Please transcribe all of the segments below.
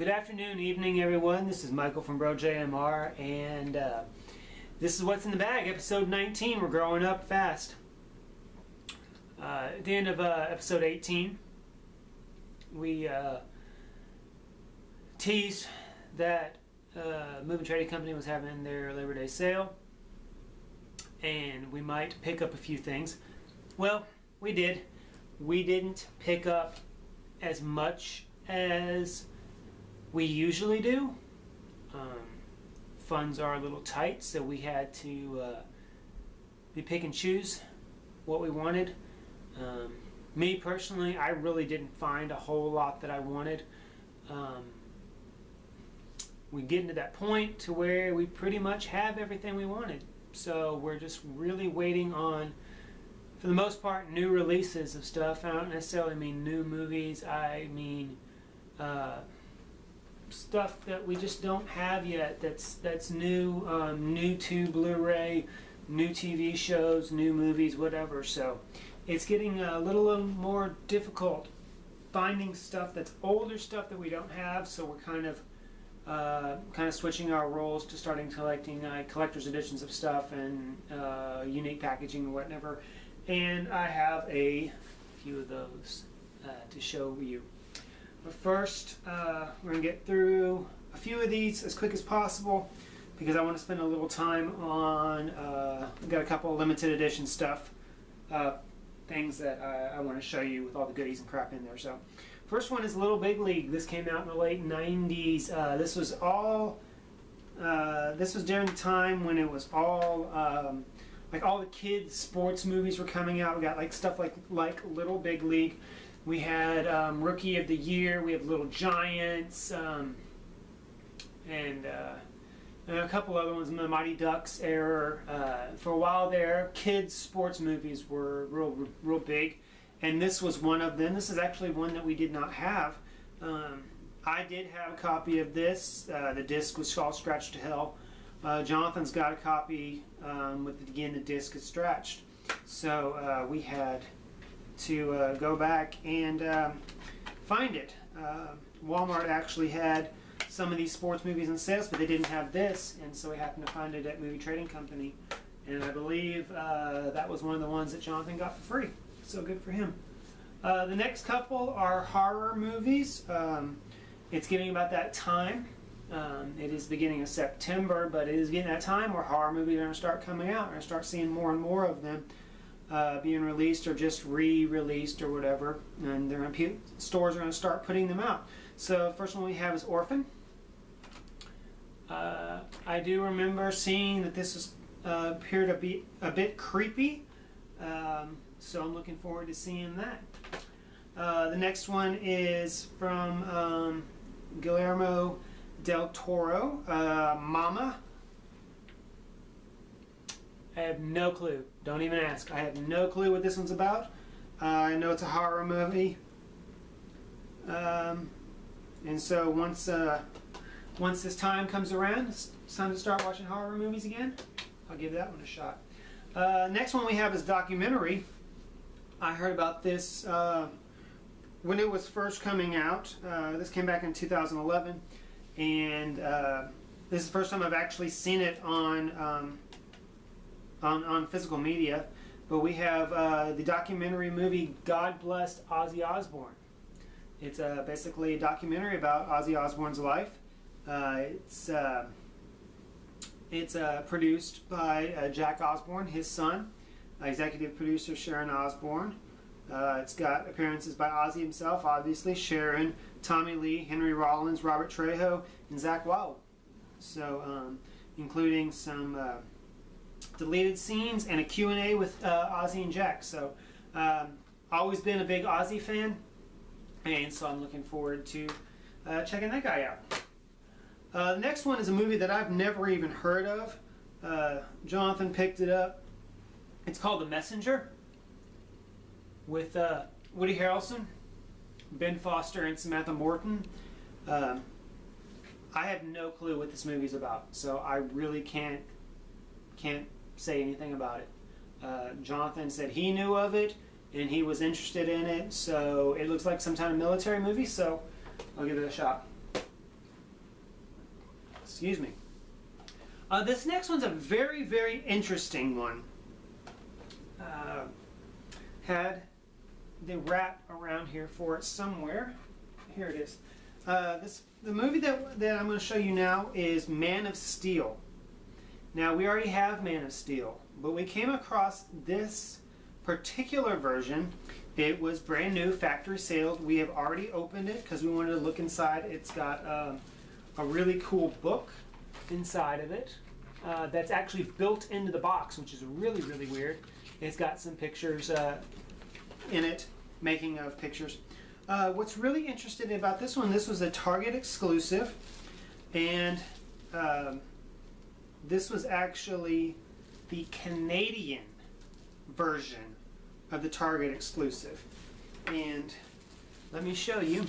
Good afternoon, evening, everyone. This is Michael from BroJMR, and this is What's in the Bag, episode 19. We're growing up fast. At the end of episode 18, we teased that Moving Trading Company was having their Labor Day sale, and we might pick up a few things. Well, we did. We didn't pick up as much as we usually do. Funds are a little tight, so we had to be pick and choose what we wanted. Me personally, I really didn't find a whole lot that I wanted. We get into that point to where we pretty much have everything we wanted, so we're just really waiting on, for the most part, new releases of stuff. I don't necessarily mean new movies, I mean stuff that we just don't have yet that's new, new to Blu-ray, new TV shows, new movies, whatever. So it's getting a little more difficult finding stuff that's older stuff that we don't have, so we're kind of switching our roles to starting collecting collector's editions of stuff and unique packaging or whatever. And I have a few of those to show you. But first, we're going to get through a few of these as quick as possible because I want to spend a little time on, I've got a couple of limited edition stuff, things that I want to show you with all the goodies and crap in there. So, first one is Little Big League. This came out in the late 90s. This was during the time when it was all, like all the kids' sports movies were coming out. We got like stuff like Little Big League. We had Rookie of the Year. We have Little Giants, and a couple other ones in the Mighty Ducks era. For a while there, kids' sports movies were real big, and this was one of them. This is actually one that we did not have. I did have a copy of this. The disc was all scratched to hell. Jonathan's got a copy with, again, the disc is scratched. So we had to go back and find it. Walmart actually had some of these sports movies in sales, but they didn't have this, and so we happened to find it at Movie Trading Company. And I believe that was one of the ones that Jonathan got for free. So good for him. The next couple are horror movies. It's getting about that time. It is beginning of September, but it is getting that time where horror movies are going to start coming out. We're going to start seeing more and more of them being released or just re-released or whatever, and stores are going to start putting them out. So the first one we have is Orphan. I do remember seeing that this appeared to be a bit creepy, so I'm looking forward to seeing that. The next one is from Guillermo del Toro, Mama. I have no clue. Don't even ask. I have no clue what this one's about. I know it's a horror movie. And so once this time comes around, it's time to start watching horror movies again, I'll give that one a shot. Next one we have is documentary. I heard about this when it was first coming out. This came back in 2011, and this is the first time I've actually seen it on physical media. But we have the documentary movie God Blessed Ozzy Osbourne. It's basically a documentary about Ozzy Osbourne's life. It's produced by Jack Osbourne, his son, executive producer Sharon Osbourne. It's got appearances by Ozzy himself, obviously, Sharon, Tommy Lee, Henry Rollins, Robert Trejo, and Zakk Wylde. So, including some deleted scenes and a Q&A with Ozzy and Jack. So, always been a big Ozzy fan, and so I'm looking forward to checking that guy out. The next one is a movie that I've never even heard of. Jonathan picked it up. It's called The Messenger, with Woody Harrelson, Ben Foster, and Samantha Morton. I have no clue what this movie's about, so I really can't say anything about it. Jonathan said he knew of it and he was interested in it, so it looks like some kind of military movie, so I'll give it a shot. Excuse me. This next one's a very, very interesting one. Had the wrap around here for it somewhere. Here it is. The movie that I'm going to show you now is Man of Steel. Now, we already have Man of Steel, but we came across this particular version. It was brand new, factory sealed. We have already opened it because we wanted to look inside. It's got a really cool book inside of it that's actually built into the box, which is really, really weird. It's got some pictures in it, making of pictures. What's really interesting about this one, this was a Target exclusive, and this was actually the Canadian version of the Target exclusive. And let me show you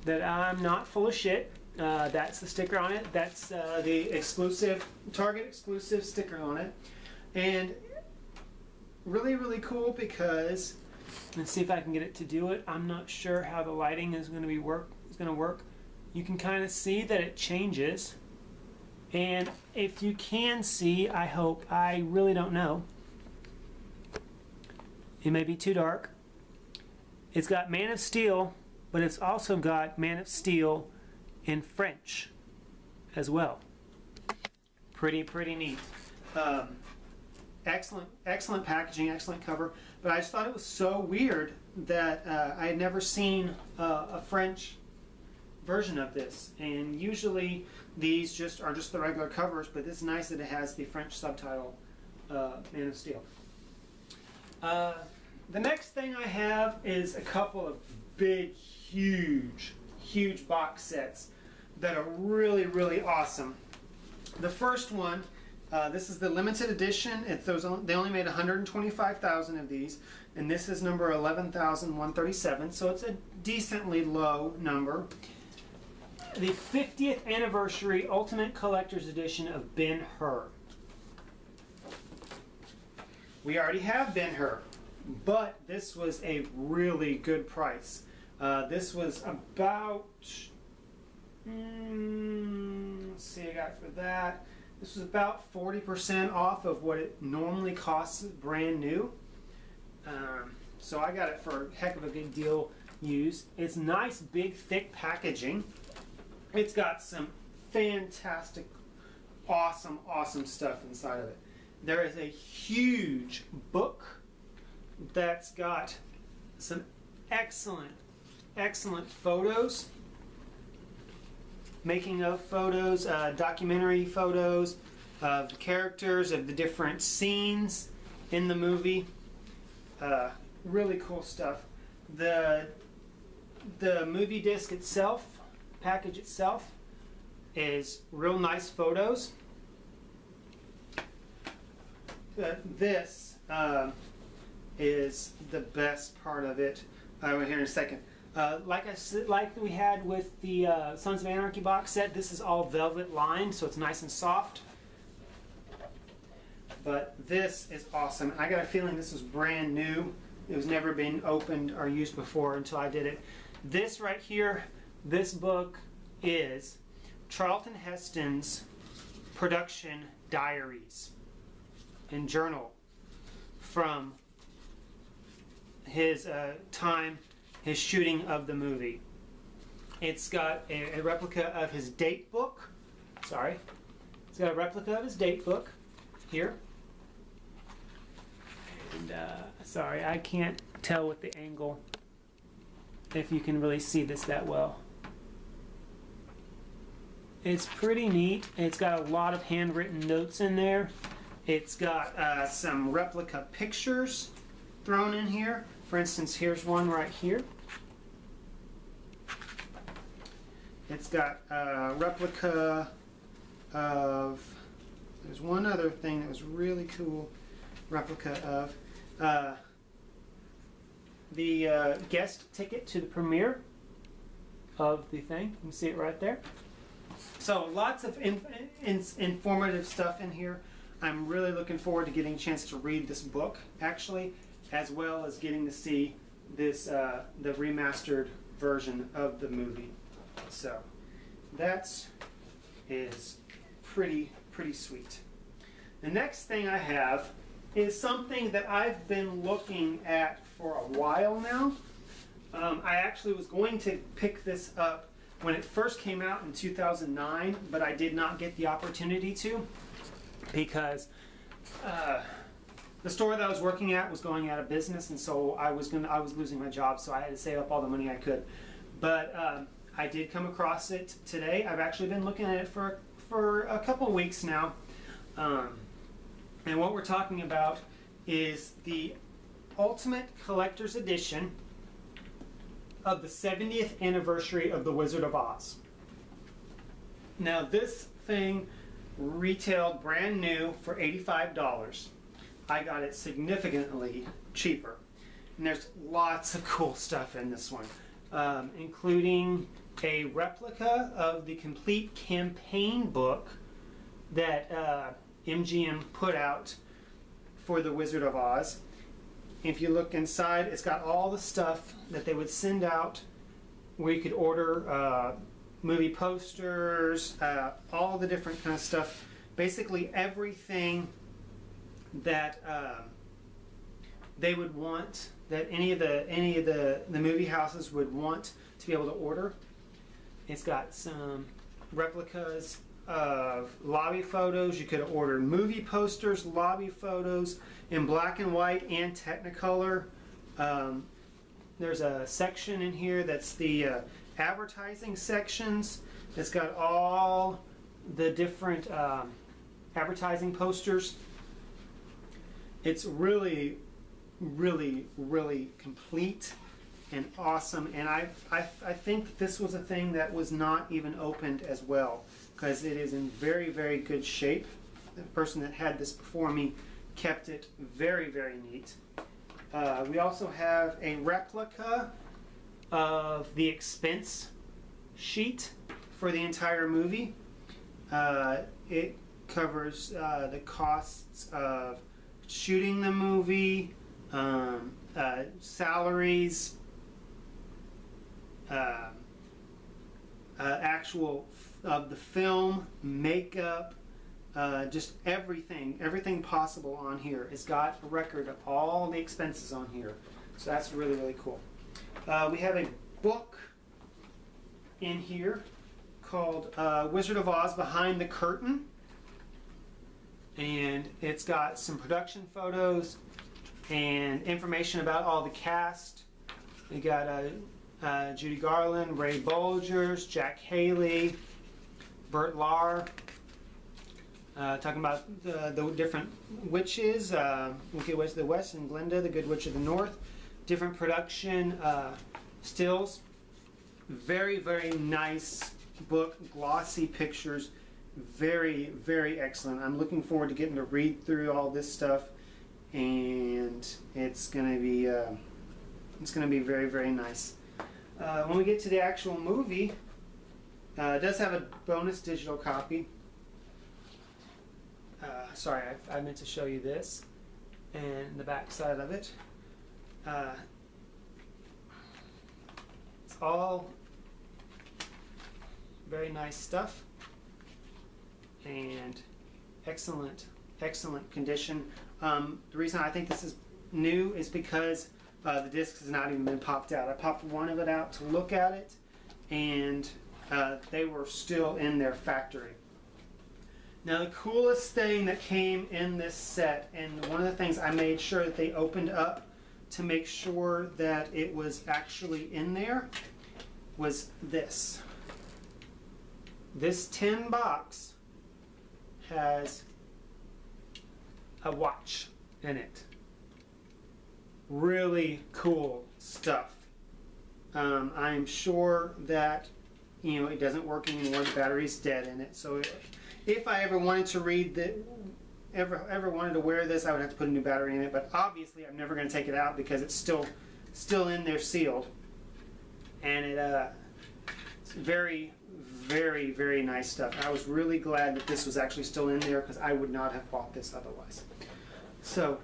that I'm not full of shit. That's the sticker on it. That's the exclusive, Target exclusive sticker on it. And really, really cool because, let's see if I can get it to do it. I'm not sure how the lighting is going to work. You can kind of see that it changes. And if you can see, I hope, I really don't know. It may be too dark. It's got Man of Steel, but it's also got Man of Steel in French as well. Pretty neat. Excellent packaging, excellent cover. But I just thought it was so weird that I had never seen a French version of this. And usually these are just the regular covers, but it's nice that it has the French subtitle, Man of Steel. The next thing I have is a couple of big, huge box sets that are really, really awesome. The first one, this is the limited edition. They only made 125,000 of these, and this is number 11,137, so it's a decently low number. The 50th Anniversary Ultimate Collector's Edition of Ben-Hur. We already have Ben-Hur, but this was a really good price. This was about, let's see, I got for that. This was about 40% off of what it normally costs brand new. So I got it for a heck of a good deal used. It's nice, big, thick packaging. It's got some fantastic, awesome stuff inside of it. There is a huge book that's got some excellent photos, making of photos, documentary photos of the characters, of the different scenes in the movie. Really cool stuff. The movie disc itself, package itself, is real nice photos. This is the best part of it. I will hear in a second. Like we had with the Sons of Anarchy box set, this is all velvet lined, so it's nice and soft. But this is awesome. I got a feeling this was brand new. It was never been opened or used before until I did it. This right here, this book is Charlton Heston's production diaries and journal from his his shooting of the movie. It's got a replica of his date book. Sorry. It's got a replica of his date book here. And sorry, I can't tell with the angle if you can really see this that well. It's pretty neat. It's got a lot of handwritten notes in there. It's got some replica pictures thrown in here. For instance, here's one right here. It's got a replica of, there's one other thing that was really cool, replica of the guest ticket to the premiere of the thing. You can see it right there. So lots of informative stuff in here. I'm really looking forward to getting a chance to read this book, actually, as well as getting to see this the remastered version of the movie. So that's is pretty sweet. The next thing I have is something that I've been looking at for a while now. I actually was going to pick this up when it first came out in 2009, but I did not get the opportunity to because the store that I was working at was going out of business, and so I was losing my job, so I had to save up all the money I could. But I did come across it today. I've actually been looking at it for a couple of weeks now, and what we're talking about is the Ultimate Collector's Edition of the 70th anniversary of The Wizard of Oz. Now this thing retailed brand new for $85. I got it significantly cheaper. And there's lots of cool stuff in this one, including a replica of the complete campaign book that MGM put out for The Wizard of Oz. If you look inside, it's got all the stuff that they would send out where you could order movie posters, all the different kind of stuff. Basically everything that they would want, that any of the movie houses would want to be able to order. It's got some replicas of lobby photos. You could order movie posters, lobby photos in black and white and Technicolor. There's a section in here that's the advertising sections. It's got all the different advertising posters. It's really complete and awesome, and I think this was a thing that was not even opened as well, because it is in very good shape. The person that had this before me kept it very neat. We also have a replica of the expense sheet for the entire movie. It covers the costs of shooting the movie, salaries, actual of the film, makeup, just everything possible on here. It's got a record of all the expenses on here, so that's really cool. We have a book in here called Wizard of Oz Behind the Curtain, and it's got some production photos and information about all the cast. We got Judy Garland, Ray Bolgers, Jack Haley, Burt Lahr, talking about the different witches, Wicked Witch of the West and Glinda, the Good Witch of the North. Different production stills. Very nice book, glossy pictures, very excellent. I'm looking forward to getting to read through all this stuff, and it's gonna be very nice. When we get to the actual movie, it does have a bonus digital copy. Sorry, I meant to show you this and the back side of it. It's all very nice stuff and excellent condition. The reason I think this is new is because the disc has not even been popped out. I popped one of it out to look at it, and they were still in their factory. Now the coolest thing that came in this set, and one of the things I made sure that they opened up to make sure that it was actually in there, was this. This tin box has a watch in it. Really cool stuff. I'm sure that it doesn't work anymore. The battery's dead in it. So if I ever wanted to read ever wanted to wear this, I would have to put a new battery in it. But obviously, I'm never going to take it out because it's still in there sealed, and it's very nice stuff. I was really glad that this was actually still in there because I would not have bought this otherwise. So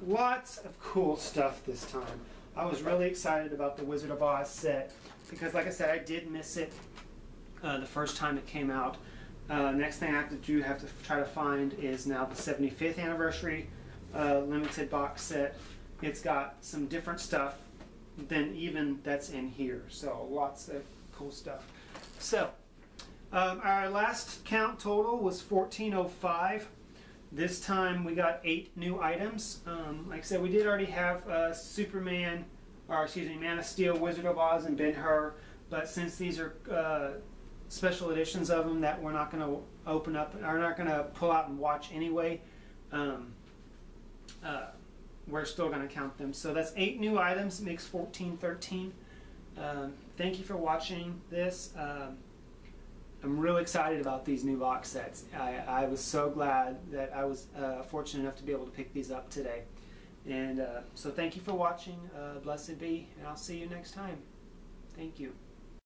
lots of cool stuff this time. I was really excited about the Wizard of Oz set because, like I said, I did miss it the first time it came out. Next thing I have to try to find is now the 75th anniversary limited box set. It's got some different stuff than even that's in here, so lots of cool stuff. So our last count total was 1405. This time we got 8 new items. Like I said, we did already have Superman, or excuse me, Man of Steel, Wizard of Oz, and Ben-Hur, but since these are special editions of them that we're not going to open up, or not going to pull out and watch anyway, we're still going to count them. So that's 8 new items, makes 1413. Thank you for watching this. I'm really excited about these new box sets. I was so glad that I was fortunate enough to be able to pick these up today. And so thank you for watching. Blessed be, and I'll see you next time. Thank you.